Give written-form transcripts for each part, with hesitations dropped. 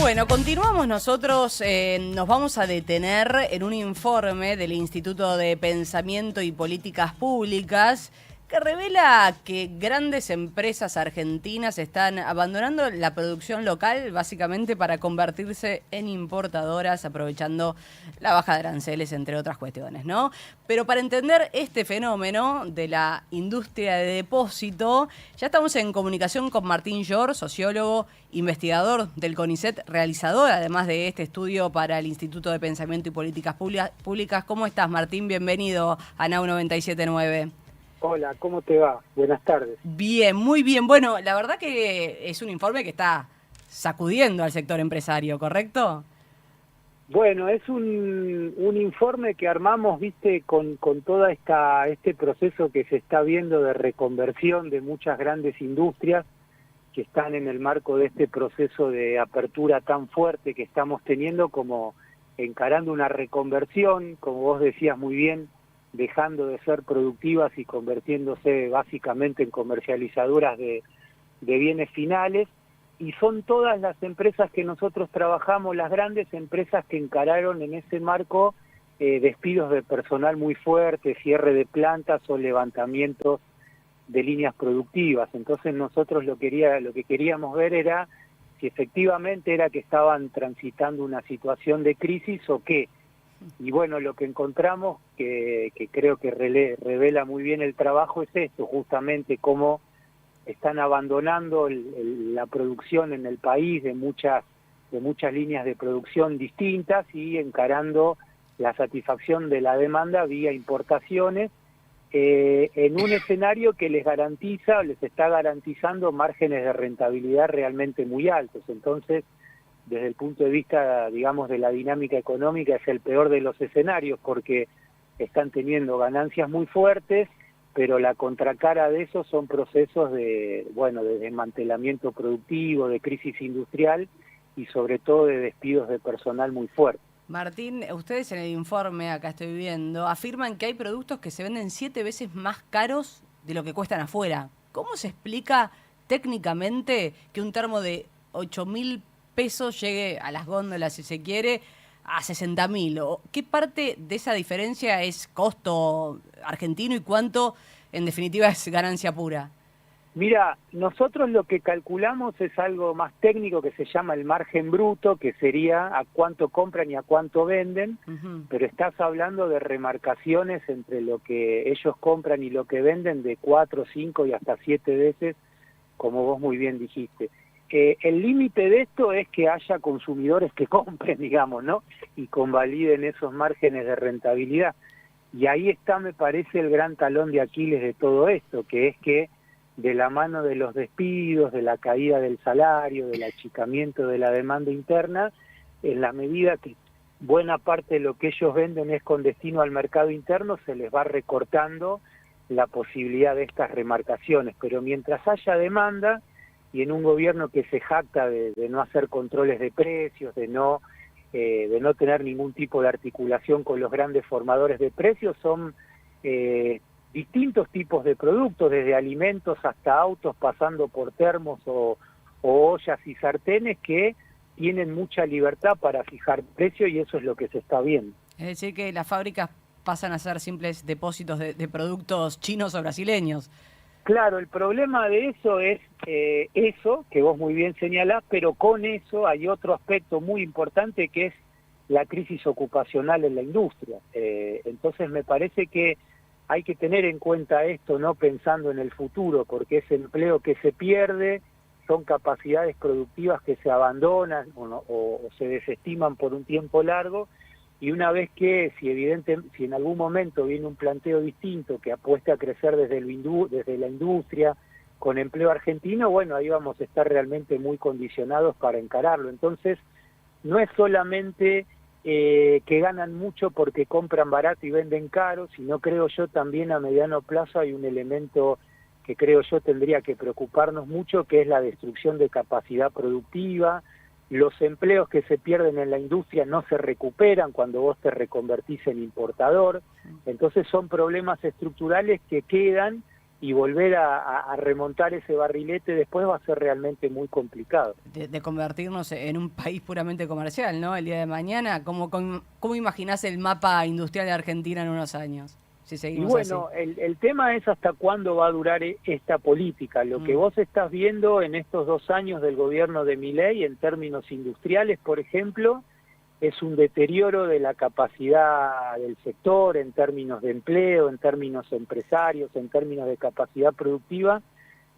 Bueno, continuamos nosotros, nos vamos a detener en un informe del Instituto de Pensamiento y Políticas Públicas que revela que grandes empresas argentinas están abandonando la producción local básicamente para convertirse en importadoras, aprovechando la baja de aranceles, entre otras cuestiones, ¿no? Pero para entender este fenómeno de la industria de depósito, ya estamos en comunicación con Martín Llor, sociólogo, investigador del CONICET, realizador además de este estudio para el Instituto de Pensamiento y Políticas Públicas. ¿Cómo estás, Martín? Bienvenido a NAU 97.9. Hola, ¿cómo te va? Buenas tardes. Bien, muy bien. Bueno, la verdad que es un informe que está sacudiendo al sector empresario, ¿correcto? Bueno, es un informe que armamos, viste, con toda este proceso que se está viendo de reconversión de muchas grandes industrias que están en el marco de este proceso de apertura tan fuerte que estamos teniendo, como encarando una reconversión, como vos decías muy bien, dejando de ser productivas y convirtiéndose básicamente en comercializadoras de bienes finales, y son todas las empresas que nosotros trabajamos, las grandes empresas que encararon en ese marco despidos de personal muy fuerte, cierre de plantas o levantamientos de líneas productivas. Entonces nosotros lo que queríamos ver era si efectivamente era que estaban transitando una situación de crisis o qué. Y bueno, lo que encontramos, que creo que revela muy bien el trabajo, es esto, justamente cómo están abandonando la producción en el país de muchas líneas de producción distintas y encarando la satisfacción de la demanda vía importaciones, en un escenario que les está garantizando márgenes de rentabilidad realmente muy altos. Entonces, desde el punto de vista, digamos, de la dinámica económica, es el peor de los escenarios, porque están teniendo ganancias muy fuertes, pero la contracara de eso son procesos de desmantelamiento productivo, de crisis industrial y sobre todo de despidos de personal muy fuerte. Martín, ustedes en el informe, acá estoy viendo, afirman que hay productos que se venden 7 veces más caros de lo que cuestan afuera. ¿Cómo se explica técnicamente que un termo de 8.000 pesos llegue a las góndolas, si se quiere, a 60.000? ¿Qué parte de esa diferencia es costo argentino y cuánto, en definitiva, es ganancia pura? Mira, nosotros lo que calculamos es algo más técnico que se llama el margen bruto, que sería a cuánto compran y a cuánto venden, pero estás hablando de remarcaciones entre lo que ellos compran y lo que venden de 4, 5 y hasta 7 veces, como vos muy bien dijiste. El límite de esto es que haya consumidores que compren, digamos, ¿no? Y convaliden esos márgenes de rentabilidad. Y ahí está, me parece, el gran talón de Aquiles de todo esto, que es que de la mano de los despidos, de la caída del salario, del achicamiento de la demanda interna, en la medida que buena parte de lo que ellos venden es con destino al mercado interno, se les va recortando la posibilidad de estas remarcaciones. Pero mientras haya demanda, y en un gobierno que se jacta de no hacer controles de precios, de no tener ningún tipo de articulación con los grandes formadores de precios, son distintos tipos de productos, desde alimentos hasta autos, pasando por termos o ollas y sartenes, que tienen mucha libertad para fijar precio, y eso es lo que se está viendo. Es decir, que las fábricas pasan a ser simples depósitos de productos chinos o brasileños. Claro, el problema de eso es eso, que vos muy bien señalás, pero con eso hay otro aspecto muy importante, que es la crisis ocupacional en la industria. Entonces me parece que hay que tener en cuenta esto, no pensando en el futuro, porque es empleo que se pierde, son capacidades productivas que se abandonan o se desestiman por un tiempo largo, y una vez que, si en algún momento viene un planteo distinto que apueste a crecer desde la industria, con empleo argentino, bueno, ahí vamos a estar realmente muy condicionados para encararlo. Entonces, no es solamente que ganan mucho porque compran barato y venden caro, sino, creo yo, también a mediano plazo hay un elemento que creo yo tendría que preocuparnos mucho, que es la destrucción de capacidad productiva. Los empleos que se pierden en la industria no se recuperan cuando vos te reconvertís en importador. Entonces son problemas estructurales que quedan y volver a remontar ese barrilete después va a ser realmente muy complicado. De convertirnos en un país puramente comercial, ¿no? El día de mañana, ¿cómo imaginás el mapa industrial de Argentina en unos años? Si Y seguimos bueno, así. el tema es hasta cuándo va a durar esta política. Lo que vos estás viendo en estos 2 años del gobierno de Milei en términos industriales, por ejemplo, es un deterioro de la capacidad del sector en términos de empleo, en términos empresarios, en términos de capacidad productiva.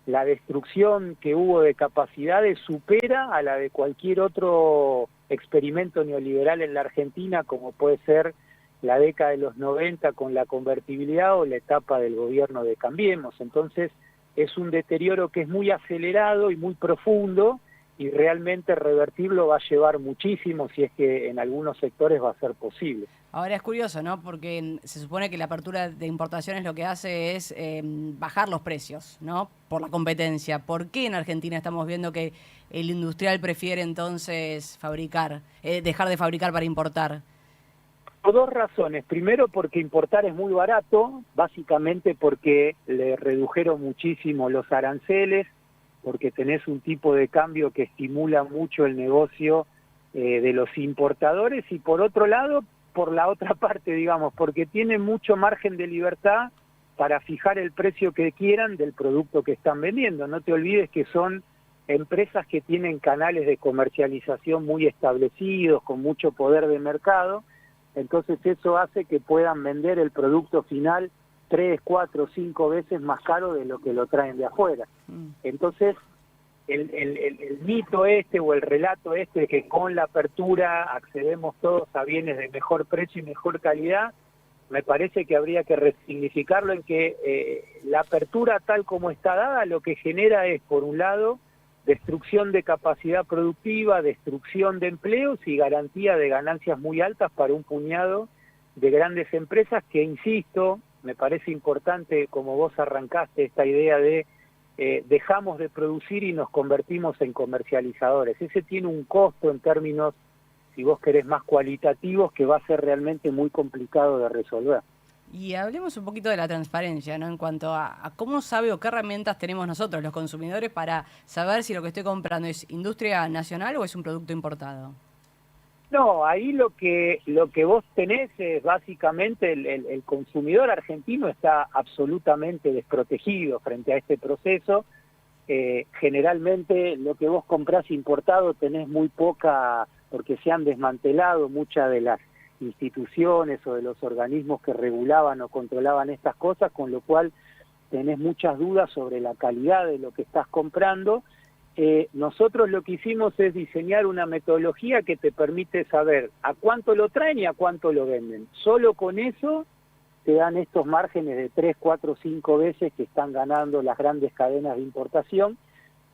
La destrucción que hubo de capacidades supera a la de cualquier otro experimento neoliberal en la Argentina, como puede ser la década de los 90 con la convertibilidad o la etapa del gobierno de Cambiemos. Entonces es un deterioro que es muy acelerado y muy profundo, y realmente revertirlo va a llevar muchísimo, si es que en algunos sectores va a ser posible. Ahora es curioso, ¿no? Porque se supone que la apertura de importaciones lo que hace es bajar los precios, ¿no? Por la competencia. ¿Por qué en Argentina estamos viendo que el industrial prefiere entonces dejar de fabricar para importar? Por 2 razones. Primero, porque importar es muy barato, básicamente porque le redujeron muchísimo los aranceles, porque tenés un tipo de cambio que estimula mucho el negocio de los importadores, y por otro lado, por la otra parte, digamos, porque tienen mucho margen de libertad para fijar el precio que quieran del producto que están vendiendo. No te olvides que son empresas que tienen canales de comercialización muy establecidos, con mucho poder de mercado, entonces eso hace que puedan vender el producto final 3, 4, 5 veces más caro de lo que lo traen de afuera. Entonces, el mito este o el relato este de que con la apertura accedemos todos a bienes de mejor precio y mejor calidad, me parece que habría que resignificarlo en que la apertura tal como está dada lo que genera es, por un lado, destrucción de capacidad productiva, destrucción de empleos y garantía de ganancias muy altas para un puñado de grandes empresas que, insisto, me parece importante, como vos arrancaste, esta idea de dejamos de producir y nos convertimos en comercializadores. Ese tiene un costo en términos, si vos querés, más cualitativos, que va a ser realmente muy complicado de resolver. Y hablemos un poquito de la transparencia, ¿no? En cuanto a cómo sabe o qué herramientas tenemos nosotros, los consumidores, para saber si lo que estoy comprando es industria nacional o es un producto importado. No, ahí lo que vos tenés es básicamente el consumidor argentino está absolutamente desprotegido frente a este proceso. Generalmente lo que vos comprás importado tenés muy poca, porque se han desmantelado muchas de las instituciones o de los organismos que regulaban o controlaban estas cosas, con lo cual tenés muchas dudas sobre la calidad de lo que estás comprando. Nosotros lo que hicimos es diseñar una metodología que te permite saber a cuánto lo traen y a cuánto lo venden. Solo con eso te dan estos márgenes de 3, 4, 5 veces que están ganando las grandes cadenas de importación,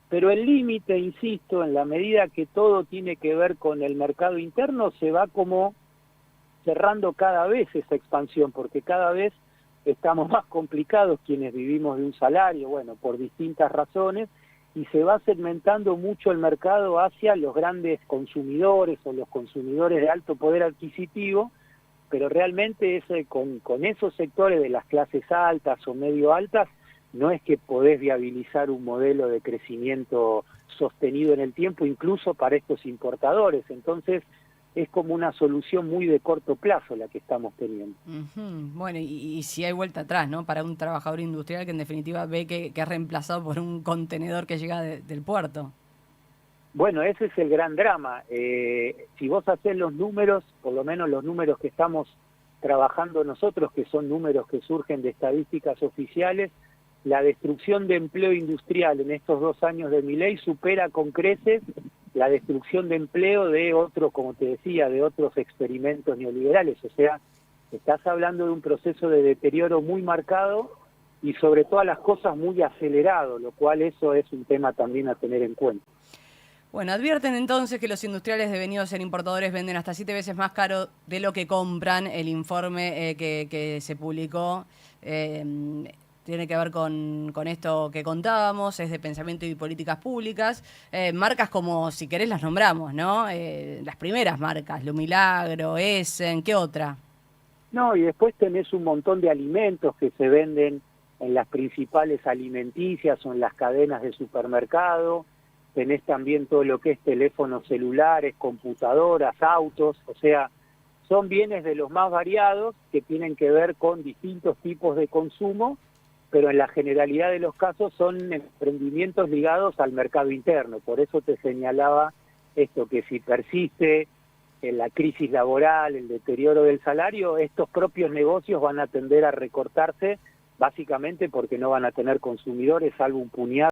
pero el límite, insisto, en la medida que todo tiene que ver con el mercado interno, se va como cerrando cada vez esa expansión, porque cada vez estamos más complicados quienes vivimos de un salario, bueno, por distintas razones, y se va segmentando mucho el mercado hacia los grandes consumidores o los consumidores de alto poder adquisitivo, pero realmente con esos sectores de las clases altas o medio altas no es que podés viabilizar un modelo de crecimiento sostenido en el tiempo, incluso para estos importadores. Entonces es como una solución muy de corto plazo la que estamos teniendo. Bueno, y si hay vuelta atrás, ¿no? Para un trabajador industrial que en definitiva ve que es reemplazado por un contenedor que llega del puerto. Bueno, ese es el gran drama. Si vos hacés los números, por lo menos los números que estamos trabajando nosotros, que son números que surgen de estadísticas oficiales, la destrucción de empleo industrial en estos 2 años de Milei supera con creces la destrucción de empleo de otros, como te decía, de otros experimentos neoliberales. O sea, estás hablando de un proceso de deterioro muy marcado y sobre todas las cosas muy acelerado, lo cual eso es un tema también a tener en cuenta. Bueno, advierten entonces que los industriales devenidos en importadores venden hasta 7 veces más caro de lo que compran. El informe que se publicó tiene que ver con esto que contábamos, es de pensamiento y políticas públicas. Marcas como, si querés, las nombramos, ¿no? Las primeras marcas, Lo Milagro, Essen, ¿qué otra? No, y después tenés un montón de alimentos que se venden en las principales alimenticias o en las cadenas de supermercado. Tenés también todo lo que es teléfonos celulares, computadoras, autos, o sea, son bienes de los más variados que tienen que ver con distintos tipos de consumo, pero en la generalidad de los casos son emprendimientos ligados al mercado interno. Por eso te señalaba esto, que si persiste la crisis laboral, el deterioro del salario, estos propios negocios van a tender a recortarse, básicamente porque no van a tener consumidores, salvo un puñado